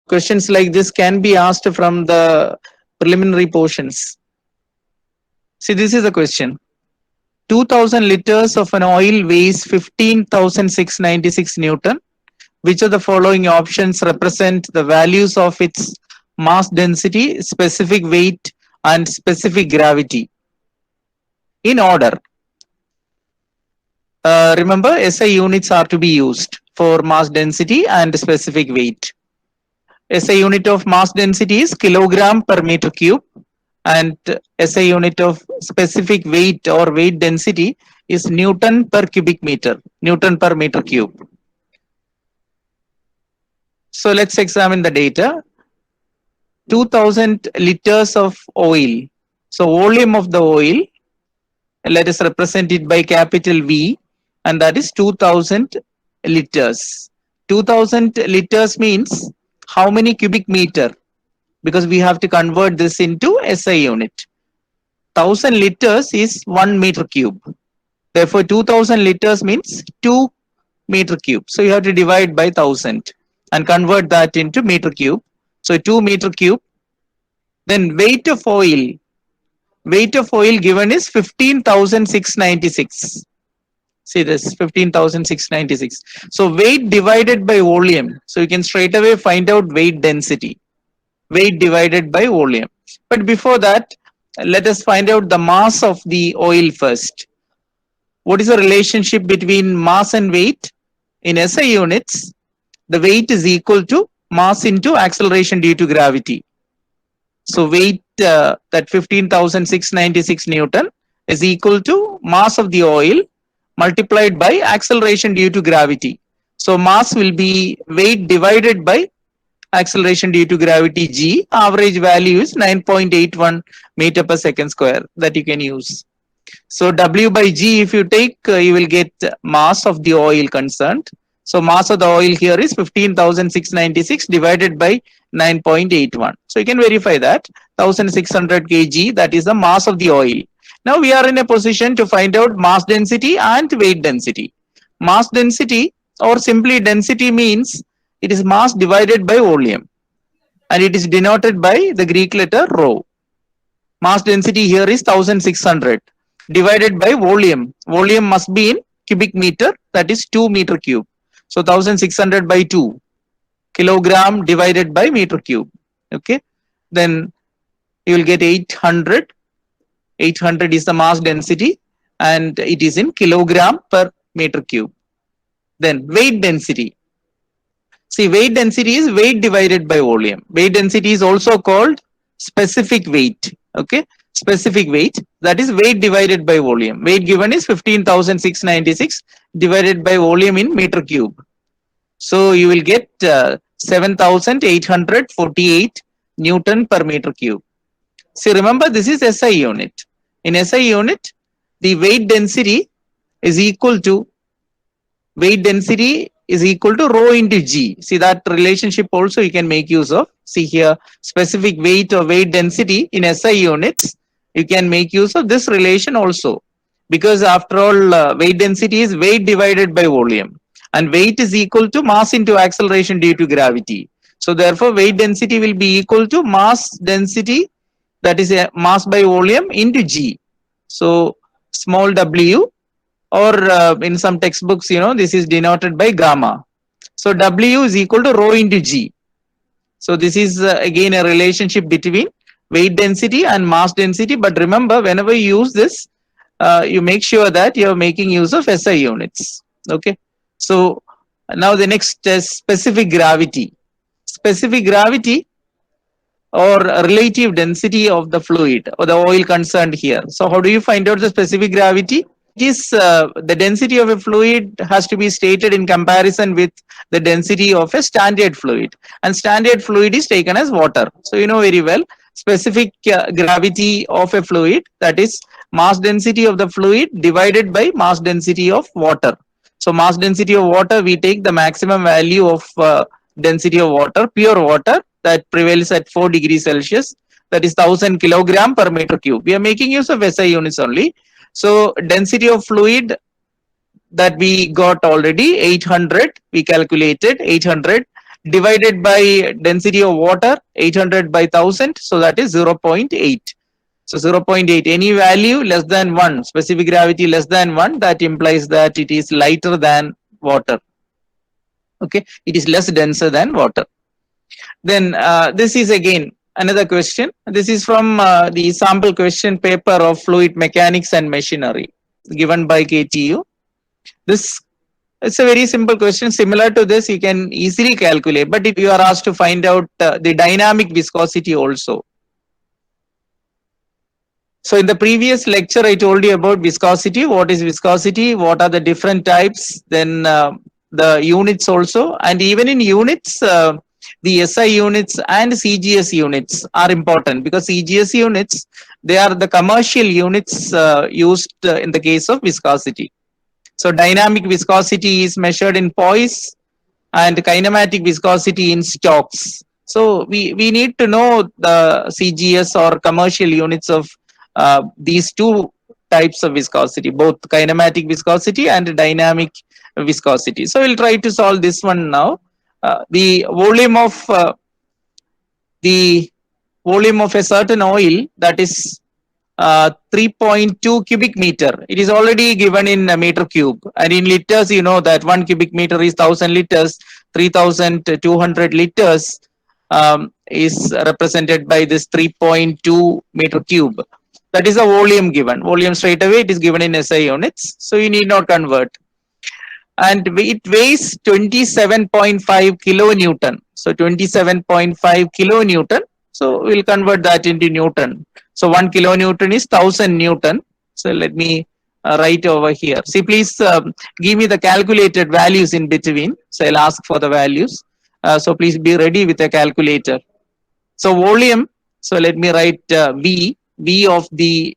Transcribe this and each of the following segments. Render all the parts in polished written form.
Questions like this can be asked from the preliminary portions. See, this is the question. 2000 liters of an oil weighs 15,696 Newton. Which of the following options represent the values of its mass density, specific weight, and specific gravity? In order. Remember, SI units are to be used for mass density and specific weight. SI unit of mass density is kilogram per meter cube, and SI unit of specific weight or weight density is Newton per cubic meter, Newton per meter cube. So let's examine the data. 2000 liters of oil. So volume of the oil, let us represent it by capital V, and that is 2000 liters. 2000 liters means how many cubic meter? Because we have to convert this into SI unit. 1000 liters is 1 meter cube. Therefore, 2000 liters means 2 meter cube. So you have to divide by 1000 and convert that into meter cube. So 2 meter cube. Then weight of oil. Weight of oil given is 15,696. See this, 15,696. So weight divided by volume. So you can straight away find out weight density. Weight divided by volume. But before that, let us find out the mass of the oil first. What is the relationship between mass and weight? In SI units, the weight is equal to mass into acceleration due to gravity. So weight, that 15,696 Newton is equal to mass of the oil multiplied by acceleration due to gravity. So mass will be weight divided by acceleration due to gravity g. Average value is 9.81 meter per second square that you can use. So W by G, if you take, you will get mass of the oil concerned. So mass of the oil here is 15,696 divided by 9.81. So you can verify that 1600 kg, that is the mass of the oil. Now we are in a position to find out mass density and weight density. Mass density or simply density means it is mass divided by volume, and it is denoted by the Greek letter rho. Mass density here is 1600 divided by volume. Volume must be in cubic meter, that is 2 meter cube. So 1600 by 2 kilogram divided by meter cube. Okay, then you will get 800. 800 is the mass density and it is in kilogram per meter cube. Then weight density. See, weight density is weight divided by volume. Weight density is also called specific weight. Okay, specific weight, that is weight divided by volume. Weight given is 15,696 divided by volume in meter cube. So you will get 7,848 Newton per meter cube. See, remember this is SI unit. In SI unit, the weight density is equal to rho into G. See, that relationship also you can make use of. See here, specific weight or weight density in SI units, you can make use of this relation also. Because after all, weight density is weight divided by volume. And weight is equal to mass into acceleration due to gravity. So therefore, weight density will be equal to mass density, that is a mass by volume into G. So small w, or in some textbooks, this is denoted by gamma. So W is equal to rho into G. So this is again a relationship between weight density and mass density. But remember, whenever you use this, you make sure that you are making use of SI units. Okay. So now the next is specific gravity. Specific gravity or relative density of the fluid or the oil concerned here. So how do you find out the specific gravity? It is the density of a fluid has to be stated in comparison with the density of a standard fluid, and standard fluid is taken as water. So you know very well, specific gravity of a fluid, that is mass density of the fluid divided by mass density of water. So mass density of water, we take the maximum value of density of water, pure water, that prevails at 4 degrees Celsius, that is 1000 kilogram per meter cube. We are making use of SI units only. So density of fluid that we got already 800, we calculated 800 divided by density of water 800 by 1000, so that is 0.8. So 0.8, any value less than 1, specific gravity less than 1, that implies that it is lighter than water. Okay, it is less denser than water. Then this is again another question. This is from the sample question paper of fluid mechanics and machinery given by KTU. This, it's a very simple question. Similar to this, you can easily calculate. But if you are asked to find out the dynamic viscosity also. So in the previous lecture, I told you about viscosity. What is viscosity? What are the different types? Then the units also. And even in units, the SI units and CGS units are important, because CGS units, they are the commercial units used in the case of viscosity. So dynamic viscosity is measured in poise and kinematic viscosity in stokes. So we need to know the CGS or commercial units of these two types of viscosity, both kinematic viscosity and dynamic viscosity. So we'll try to solve this one now. The volume of a certain oil, that is 3.2 cubic meter. It is already given in a meter cube, and in liters, you know that 1 cubic meter is 1000 liters. 3200 liters is represented by this 3.2 meter cube. That is a volume given. Volume straight away, it is given in SI units, so you need not convert. And it weighs 27.5 kilonewton. So 27.5 kilonewton. So we'll convert that into Newton. So 1 kilonewton is 1000 Newton. So let me write over here. See, please give me the calculated values in between. So I'll ask for the values. So please be ready with a calculator. So volume. So let me write V of the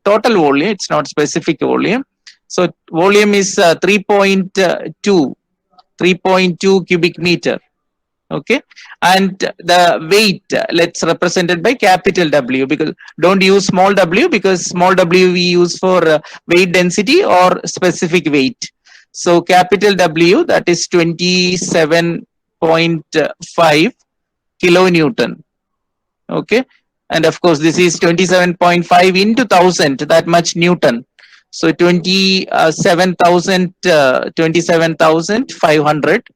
total volume. It's not specific volume. So volume is 3.2 cubic meter. Okay, and the weight, let's represent it by capital W, because don't use small w, because small w we use for weight density or specific weight. So capital W, that is 27.5 kilonewton. Okay, and of course this is 27.5 into 1000, that much Newton. So 27,500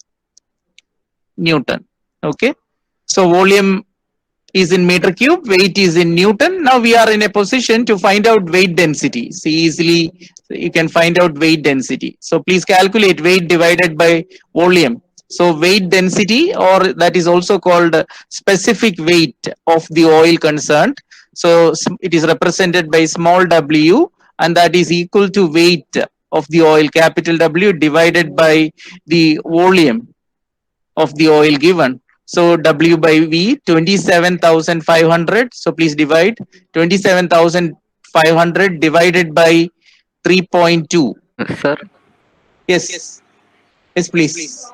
Newton. Okay, so volume is in meter cube, weight is in Newton. Now we are in a position to find out weight density. See, easily you can find out weight density. So please calculate weight divided by volume. So weight density, or that is also called specific weight of the oil concerned. So it is represented by small w, and that is equal to weight of the oil, capital W, divided by the volume of the oil given. So W by V, 27,500. So please divide 27,500 divided by 3.2. Sir? Yes. Yes, please.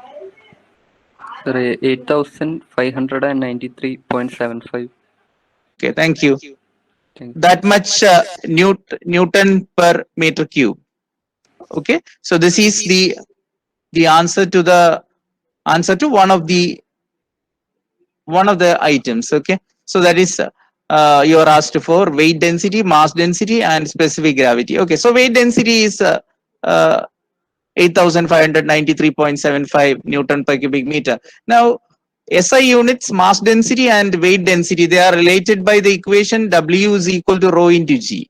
Sir, 8,593.75. Okay, thank you. Thank you. That much Newton per meter cube. Okay, so this is the answer to one of the items. Okay, so that is you are asked for weight density, mass density, and specific gravity. Okay, so weight density is 8,593.75 Newton per cubic meter. Now SI units, mass density and weight density, they are related by the equation W is equal to rho into G.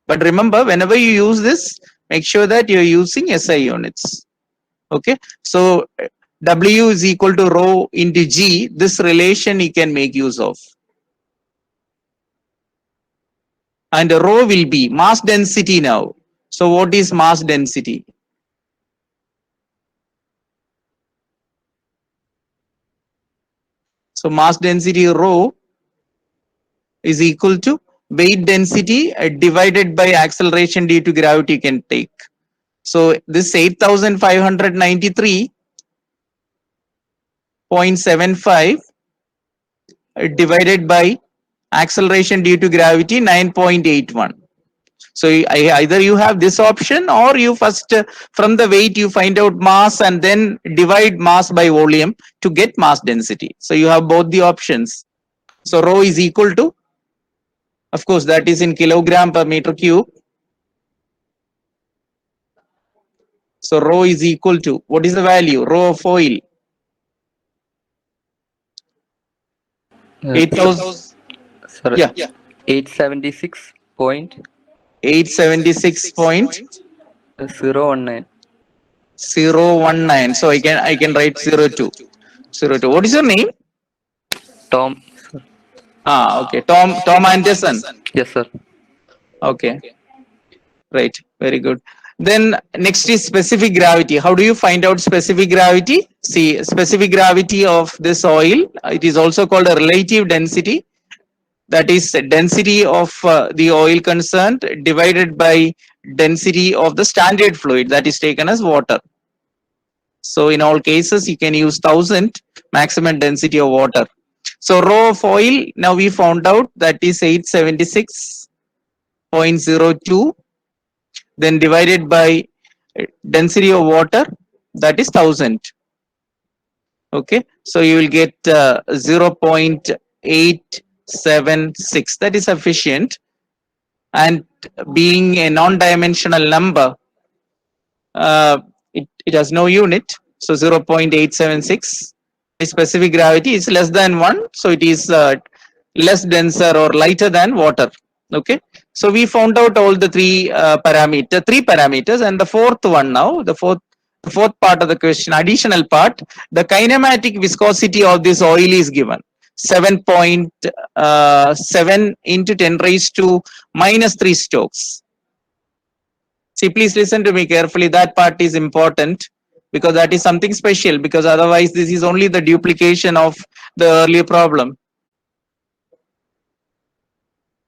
But remember, whenever you use this, make sure that you're using SI units. Okay, so W is equal to rho into G. This relation you can make use of. And rho will be mass density now. So what is mass density? So mass density rho is equal to weight density divided by acceleration due to gravity you can take. So this 8,593.75 divided by acceleration due to gravity 9.81. So either you have this option, or you first from the weight you find out mass and then divide mass by volume to get mass density. So you have both the options. So rho is equal to, of course, that is in kilogram per meter cube. So rho is equal to, what is the value? Rho of oil, 8,000. Sir, Yeah, 876.019. 876.019. So I can write 02. 02. What is your name? Tom. Sir. Okay. Tom Anderson. Yes, sir. Okay. Right. Very good. Then next is specific gravity. How do you find out specific gravity? See, specific gravity of this oil, it is also called a relative density. That is density of the oil concerned divided by density of the standard fluid, that is taken as water. So in all cases, you can use 1000 maximum density of water. So rho of oil, now we found out that is 876.02, then divided by density of water, that is 1000. Okay, so you will get 0.876. That is sufficient. And being a non-dimensional number, it has no unit. So 0.876. Specific gravity is less than 1. So it is less denser or lighter than water. Okay. So we found out all the three parameters, and the fourth one now, the fourth part of the question, additional part, the kinematic viscosity of this oil is given. 7.7 into 10 raised to minus 3 Stokes. See, please listen to me carefully. That part is important because that is something special, because otherwise this is only the duplication of the earlier problem.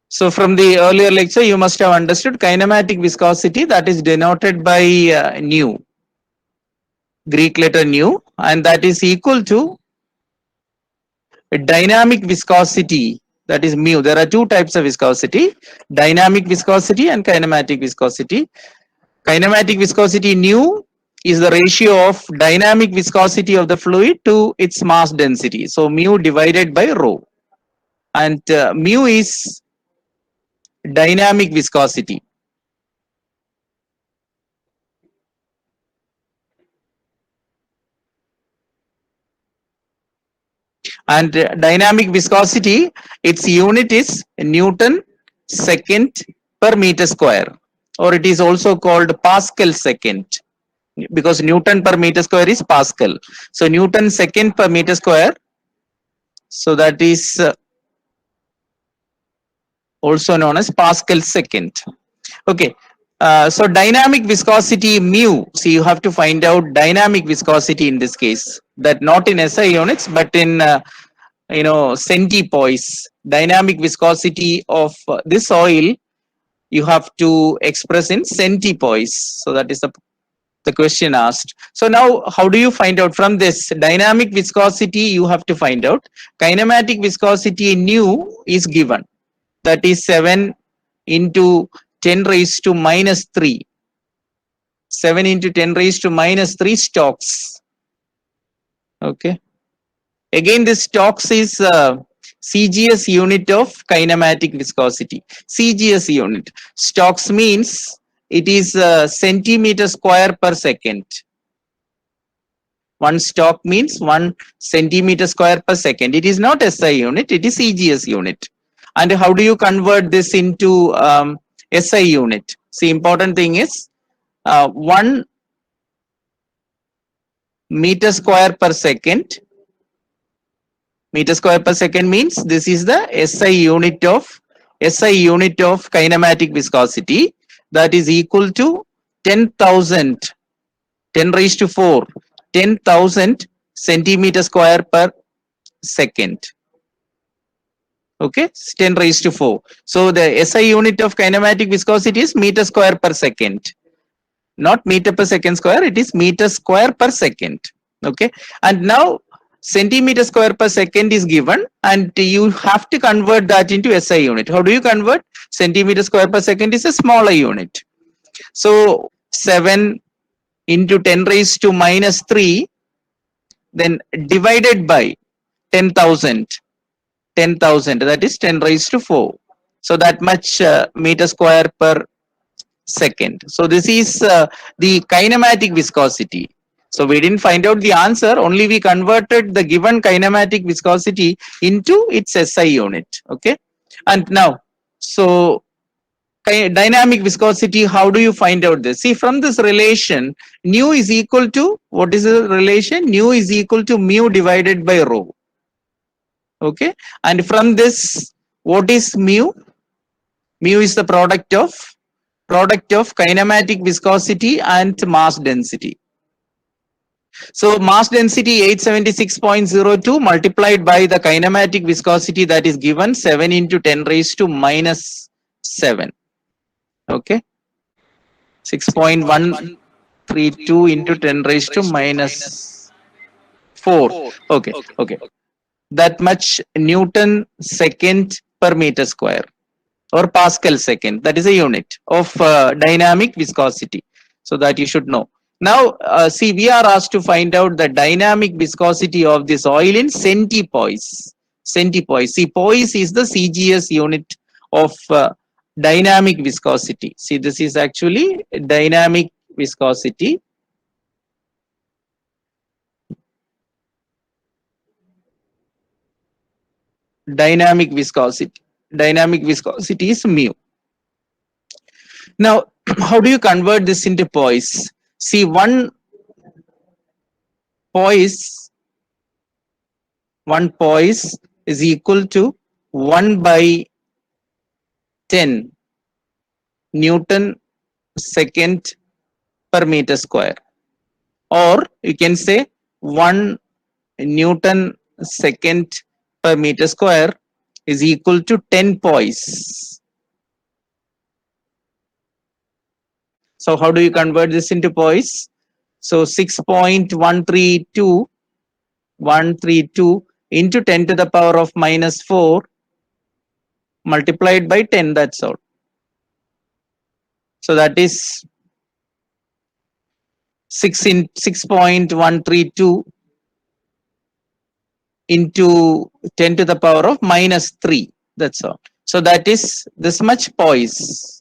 So from the earlier lecture, you must have understood kinematic viscosity, that is denoted by nu, Greek letter nu, and that is equal to dynamic viscosity, that is mu. There are two types of viscosity, dynamic viscosity and kinematic viscosity. Kinematic viscosity nu is the ratio of dynamic viscosity of the fluid to its mass density. So mu divided by rho, and mu is dynamic viscosity. And dynamic viscosity, its unit is Newton second per meter square, or it is also called Pascal second, because Newton per meter square is Pascal. So Newton second per meter square, so that is also known as Pascal second. Okay. So dynamic viscosity mu, see, you have to find out dynamic viscosity in this case, that not in SI units but in centipoise. Dynamic viscosity of this oil you have to express in centipoise. So that is the question asked. So now how do you find out? From this dynamic viscosity you have to find out kinematic viscosity nu is given, that is 7 into 10 raised to minus 3. 7 into 10 raised to minus 3 Stokes. Okay. Again, this Stokes is CGS unit of kinematic viscosity. CGS unit. Stokes means it is centimeter square per second. 1 Stoke means 1 centimeter square per second. It is not SI unit, it is CGS unit. And how do you convert this into SI unit? See, important thing is 1 meter square per second. Meter square per second means this is the SI unit of kinematic viscosity, that is equal to 10,000, 10 raised to 4, 10,000 centimeter square per second. Okay, 10 raised to 4. So the SI unit of kinematic viscosity is meter square per second, not meter per second square, it is meter square per second. Okay, and now centimeter square per second is given, and you have to convert that into SI unit. How do you convert? Centimeter square per second is a smaller unit. So 7 into 10 raised to minus 3, then divided by 10,000, that is 10 raised to 4. So that much meter square per second. So this is the kinematic viscosity. So we didn't find out the answer, only we converted the given kinematic viscosity into its SI unit. Okay. And now, so dynamic viscosity, how do you find out this? See, from this relation, nu is equal to, what is the relation? Nu is equal to mu divided by rho. Okay. And from this, what is mu? Mu is the product of kinematic viscosity and mass density. So mass density 876.02 multiplied by the kinematic viscosity, that is given 7 into 10 raised to minus 7. Okay. 6.132 into 10 raised to minus 4. Okay. Okay. That much Newton second per meter square, or Pascal second, that is a unit of dynamic viscosity. So that you should know. Now, see, we are asked to find out the dynamic viscosity of this oil in centipoise. Centipoise. See, poise is the CGS unit of dynamic viscosity. See, this is actually dynamic viscosity. Dynamic viscosity is mu. Now, how do you convert this into poise? See, one poise is equal to 1 by 10 Newton second per meter square, or you can say 1 Newton second per meter square is equal to 10 poise. So how do you convert this into poise? So 6.132 into 10 to the power of minus 4 multiplied by 10, that's all. So that is 6.132 into 10 to the power of minus 3, that's all. So that is this much poise.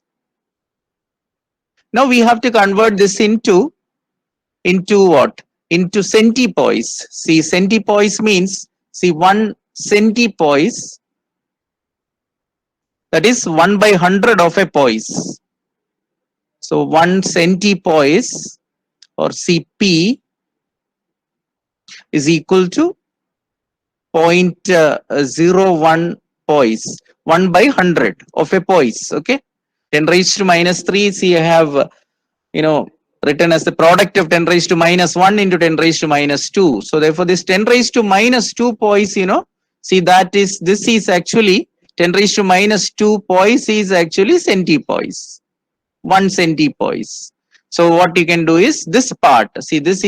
Now we have to convert this into what? Into centipoise. See, centipoise means, see, 1 centipoise, that is 1 by 100 of a poise. So 1 centipoise, or Cp, is equal to 0.01 poise, 1 by 100 of a poise. Okay. 10 raised to minus 3, see, I have, written as the product of 10 raised to minus 1 into 10 raised to minus 2. So therefore this 10 raised to minus 2 poise, see, this is actually 10 raised to minus 2 poise is actually centipoise, 1 centipoise. So what you can do is this part, see, this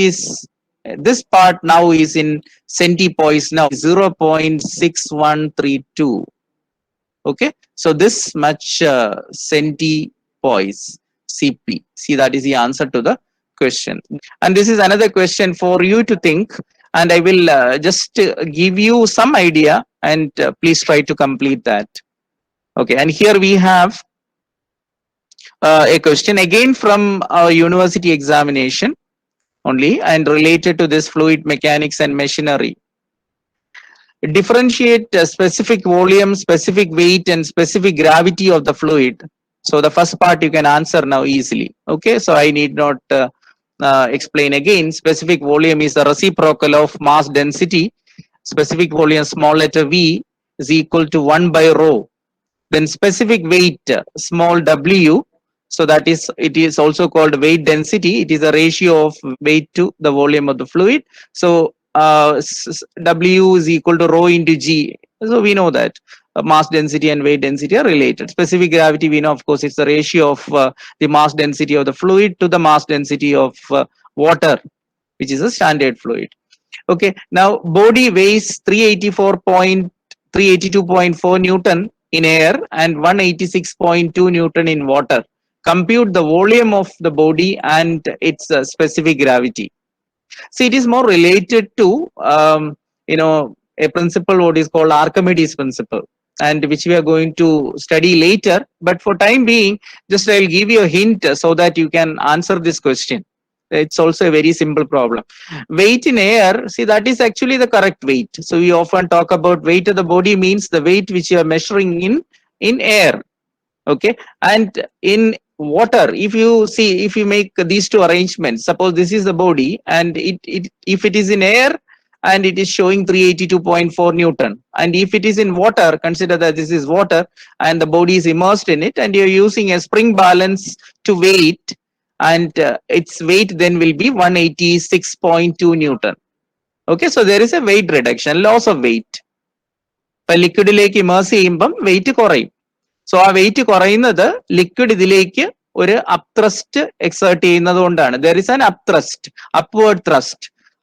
part now is in centipoise now, 0.6132. Okay, so this much centipoise Cp. See, that is the answer to the question. And this is another question for you to think, and I will just give you some idea, and please try to complete that. Okay, and here we have a question again from our university examination only, and related to this fluid mechanics and machinery. Differentiate specific volume, specific weight, and specific gravity of the fluid. So the first part you can answer now easily. Okay, so I need not explain again. Specific volume is the reciprocal of mass density. Specific volume, small letter v, is equal to 1 by rho. Then specific weight, small w, so that is, it is also called weight density. It is a ratio of weight to the volume of the fluid. So W is equal to rho into G. So we know that mass density and weight density are related. Specific gravity, we know, of course, it's the ratio of the mass density of the fluid to the mass density of water, which is a standard fluid. Okay, now body weighs 382.4 Newton in air and 186.2 Newton in water. Compute the volume of the body and its specific gravity. See, it is more related to a principle what is called Archimedes principle, and which we are going to study later. But for time being, just I'll give you a hint so that you can answer this question. It's also a very simple problem. Weight in air, see, that is actually the correct weight. So we often talk about weight of the body means the weight which you are measuring in air. Okay, and in water, if you see, if you make these two arrangements, suppose this is the body and it if it is in air and it is showing 382.4 Newton, and if it is in water, consider that this is water and the body is immersed in it, and you're using a spring balance to weight, and its weight then will be 186.2 Newton. Okay, so there is a weight reduction, loss of weight. ഇപ്പൊ ലിക്വിഡിലേക്ക് immerse ചെയ്യുമ്പം wait കുറയും. So ആ wait കുറയുന്നത് liquid ഇതിലേക്ക് ഒരു അപ്ത്രസ്റ്റ് exert ചെയ്യുന്നത് കൊണ്ടാണ്. There is an അപ്ത്രസ്റ്റ്,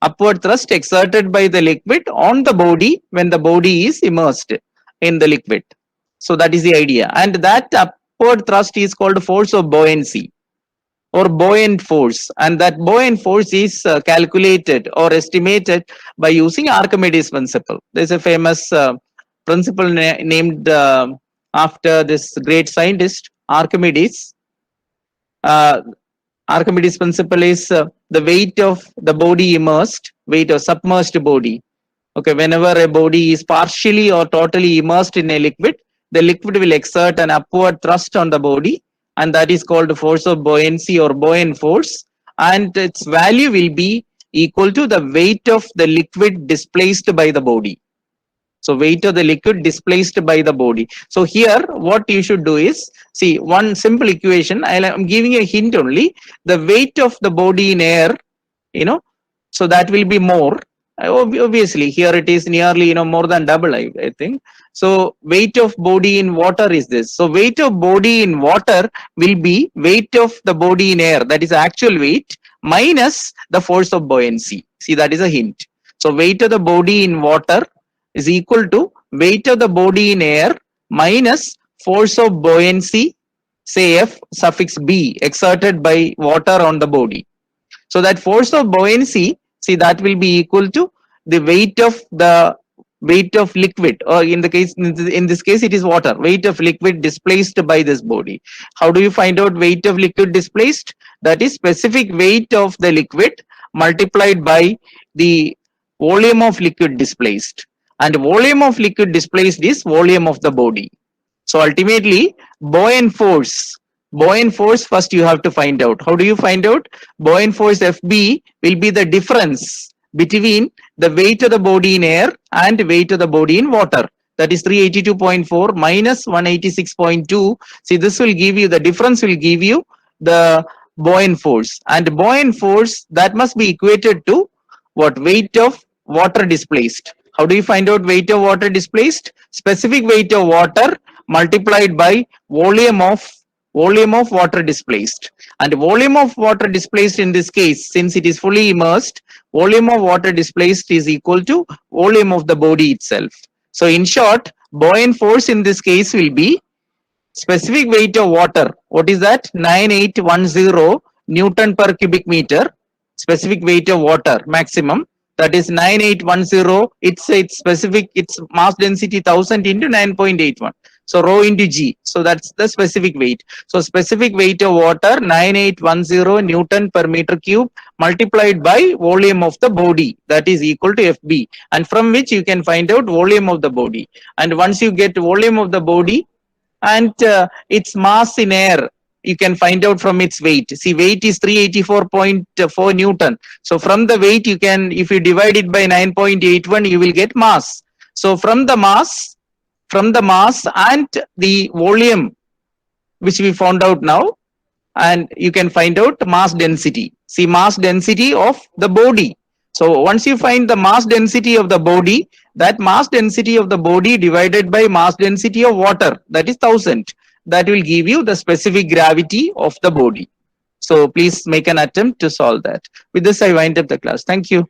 upward thrust exerted by the liquid on the body when the body is immersed in the liquid. So that is the idea, and that upward thrust is called force of buoyancy or buoyant force, and that buoyant force is calculated or estimated by using Archimedes principle. There's a famous principle named after this great scientist Archimedes. Archimedes principle is the weight of the body immersed, weight of submerged body. Okay, whenever a body is partially or totally immersed in a liquid, the liquid will exert an upward thrust on the body, and that is called force of buoyancy or buoyant force, and its value will be equal to the weight of the liquid displaced by the body. So weight of the liquid displaced by the body. So here what you should do is, see, one simple equation, I'm giving a hint only. The weight of the body in air, so that will be more. Obviously here it is nearly more than double, I think. So weight of body in water is this. So weight of body in water will be weight of the body in air, that is actual weight, minus the force of buoyancy. See, that is a hint. So weight of the body in water is equal to weight of the body in air minus force of buoyancy, say F suffix B, exerted by water on the body. So that force of buoyancy, see, that will be equal to the weight of liquid, or in this case it is water, weight of liquid displaced by this body. How do you find out weight of liquid displaced? That is specific weight of the liquid multiplied by the volume of liquid displaced, and volume of liquid displaced is volume of the body. So ultimately buoyant force first you have to find out. How do you find out? Buoyant force FB will be the difference between the weight of the body in air and weight of the body in water. That is 382.4 minus 186.2. See, this will give you, the difference will give you the buoyant force, and buoyant force that must be equated to what? Weight of water displaced. How do you find out weight of water displaced? Specific weight of water multiplied by volume of water displaced, and volume of water displaced in this case, since it is fully immersed, volume of water displaced is equal to volume of the body itself. So in short, buoyant force in this case will be specific weight of water. What is that? 9810 Newton per cubic meter, specific weight of water maximum. That is 9810. It's specific, its mass density 1000 into 9.81. So rho into G. So that's the specific weight. So specific weight of water 9810 Newton per meter cube multiplied by volume of the body, that is equal to FB, and from which you can find out volume of the body. And once you get volume of the body and its mass in air, you can find out from its weight. See, weight is 384.4 Newton. So from the weight you can, if you divide it by 9.81, you will get mass. So from the mass and the volume which we found out now, and you can find out mass density. See, mass density of the body. So once you find the mass density of the body, that mass density of the body divided by mass density of water, that is 1000, that will give you the specific gravity of the body. So please make an attempt to solve that. With this, I wind up the class. Thank you.